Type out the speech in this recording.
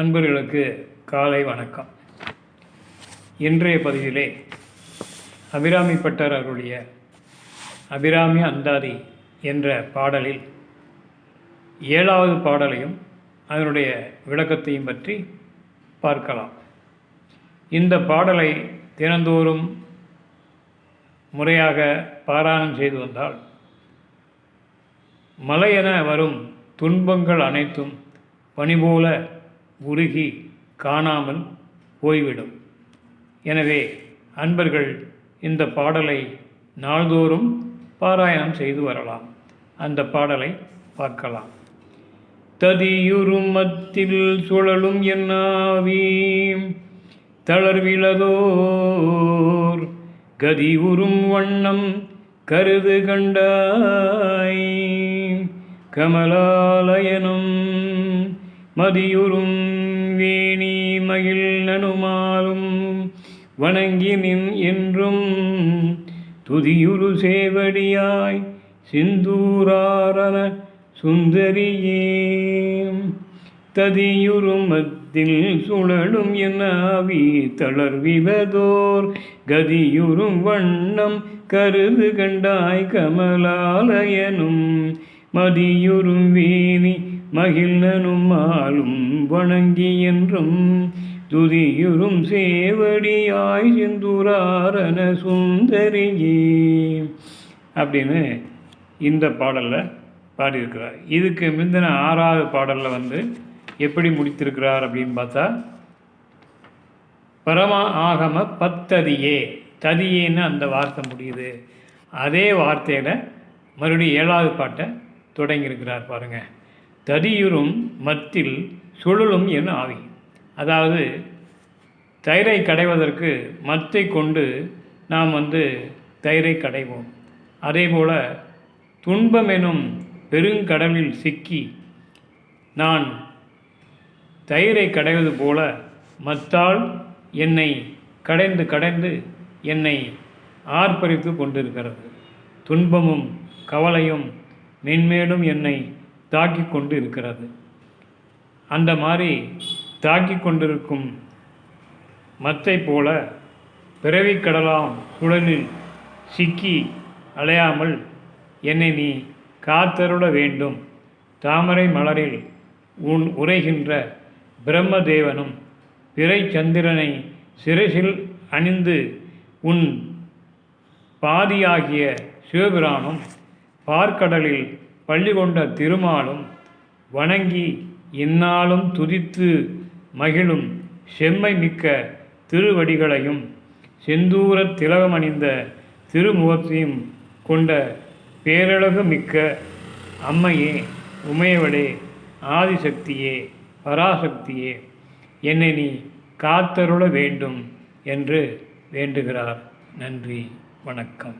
அன்பர்களுக்கு காலை வணக்கம். இன்றைய பதிவிலே அபிராமி பட்டர் அருளிய அபிராமி அந்தாதி என்ற பாடலில் 7வது பாடலையும் அதனுடைய விளக்கத்தையும் பற்றி பார்க்கலாம். இந்த பாடலை தினந்தோறும் முறையாக பாராயணம் செய்து வந்தால் மலையென வரும் துன்பங்கள் அனைத்தும் பனிபோல உருகி காணாமல் போய்விடும். எனவே அன்பர்கள் இந்த பாடலை நாள்தோறும் பாராயணம் செய்து வரலாம். அந்த பாடலை பார்க்கலாம். ததியுறும் மத்தில் சுழலும் என்னாவி தளர்விலதோர் கதி உறும் வண்ணம் கருது கண்டாய் கமலாலயனும் மதியுறும் வேணி மகிழ் நனுமாலும் வணங்கி நின் என்றும் துதியுறு சேவடியாய் சிந்தூராரண சுந்தரியே. ததியுறும் மத்தில் சுழலும் என்னாவி தளர்விலதோர் கதியுறும் வண்ணம் கருது கண்டாய் கமலாலயனும் மதியுறும் வேணி மகிழ்நனும் ஆளும் வணங்கி என்றும் துதியுறும் சேவடியாய் சிந்துராரண சுந்தரியே அப்படின்னு இந்த பாடலில் பாடியிருக்கிறார். இதுக்கு முந்தின 6வது பாடலில் எப்படி முடித்திருக்கிறார் அப்படின்னு பார்த்தா, பரமா ஆகம பத்ததியே, ததியேன்னு அந்த வார்த்தை முடியுது. அதே வார்த்தையில் மறுபடியும் 7வது பாட்டை தொடங்கியிருக்கிறார் பாருங்கள். ததியுறும் மத்தில் சுழலும் என் ஆவி. அதாவது தயிரை கடைவதற்கு மத்தை கொண்டு நாம் தயிரை கடைவோம். அதேபோல் துன்பம் எனும் பெருங்கடலில் சிக்கி நான் தயிரை கடைவது போல மத்தால் என்னை கடைந்து என்னை ஆர்ப்பரித்து கொண்டிருக்கிறது. துன்பமும் கவலையும் மென்மேலும் என்னை தாக்கி கொண்டு இருக்கிறது. அந்த மாதிரி தாக்கி கொண்டிருக்கும் மத்தை போல பிறவிக்கடலாம் சுழலில் சிக்கி அலையாமல் என்னை நீ காத்தருள வேண்டும். தாமரை மலரில் உரைகின்ற பிரம்மதேவனும் பிறை சந்திரனை சிரசில் அணிந்து உன் பாதியாகிய சிவபிரானும் பார்க்கடலில் பள்ளி கொண்ட திருமாலும் வணங்கி இந்நாளும் துதித்து மகிழும் செம்மை மிக்க திருவடிகளையும் செந்தூர திலகமணிந்த திருமுகத்தையும் கொண்ட பேரழகு மிக்க அம்மையே, உமையவளே, ஆதிசக்தியே, பராசக்தியே, என்னை நீ காத்தருள வேண்டும் என்று வேண்டுகிறார். நன்றி, வணக்கம்.